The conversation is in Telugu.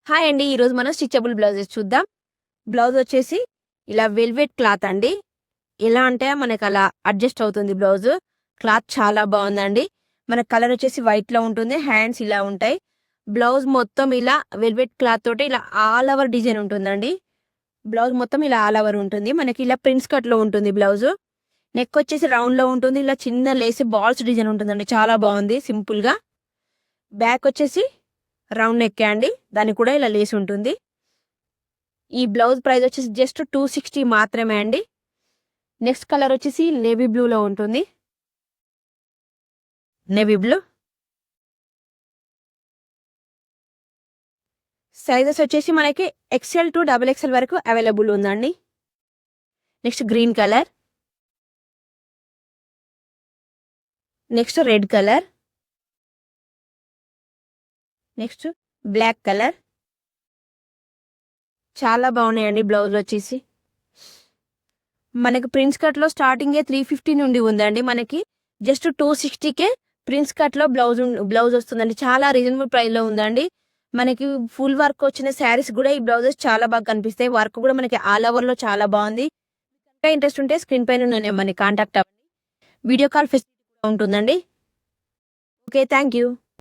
హాయ్ అండి. ఈరోజు మనం స్టిచబుల్ బ్లౌజెస్ చూద్దాం. బ్లౌజ్ వచ్చేసి ఇలా వెల్వెట్ క్లాత్ అండి. ఎలా అంటే మనకు అలా అడ్జస్ట్ అవుతుంది బ్లౌజ్. క్లాత్ చాలా బాగుందండి. మన కలర్ వచ్చేసి వైట్‌లో ఉంటుంది. హ్యాండ్స్ ఇలా ఉంటాయి. బ్లౌజ్ మొత్తం ఇలా వెల్వెట్ క్లాత్ తోటి ఇలా ఆల్ ఓవర్ డిజైన్ ఉంటుందండి. బ్లౌజ్ మొత్తం ఇలా ఆల్ ఓవర్ ఉంటుంది. మనకి ఇలా ప్రిన్స్ కట్‌లో ఉంటుంది బ్లౌజు. నెక్ వచ్చేసి రౌండ్‌లో ఉంటుంది. ఇలా చిన్న లేసి బాల్స్ డిజైన్ ఉంటుందండి. చాలా బాగుంది సింపుల్‌గా. బ్యాక్ వచ్చేసి రౌండ్ నెక్కే అండి. దానికి కూడా ఇలా లేసి ఉంటుంది. ఈ బ్లౌజ్ ప్రైస్ వచ్చేసి జస్ట్ 260 మాత్రమే అండి. నెక్స్ట్ కలర్ వచ్చేసి నేవీ బ్లూలో ఉంటుంది. నేవీ బ్లూ సైజెస్ వచ్చేసి మనకి ఎక్స్ఎల్ టు డబుల్ ఎక్స్ఎల్ వరకు అవైలబుల్ ఉందండి. Next green colour, next red colour, next black colour. చాలా బాగున్నాయండి బ్లౌజ్ వచ్చేసి. మనకి ప్రిన్స్ కట్లో స్టార్టింగే 350 నుండి ఉందండి. మనకి జస్ట్ 260కే ప్రిన్స్ కట్లో బ్లౌజ్ వస్తుందండి. చాలా రీజనబుల్ ప్రైస్లో ఉందండి. మనకి ఫుల్ వర్క్ వచ్చిన శారీస్ కూడా ఈ బ్లౌజెస్ చాలా బాగా కనిపిస్తాయి. వర్క్ కూడా మనకి ఆల్ ఓవర్లో చాలా బాగుంది. ఇంకా ఇంట్రెస్ట్ ఉంటే స్క్రీన్ పైన మనకి కాంటాక్ట్ అవ్వండి. వీడియో కాల్ ఫెసిలిటీ కూడా ఉంటుందండి. Okay, thank you.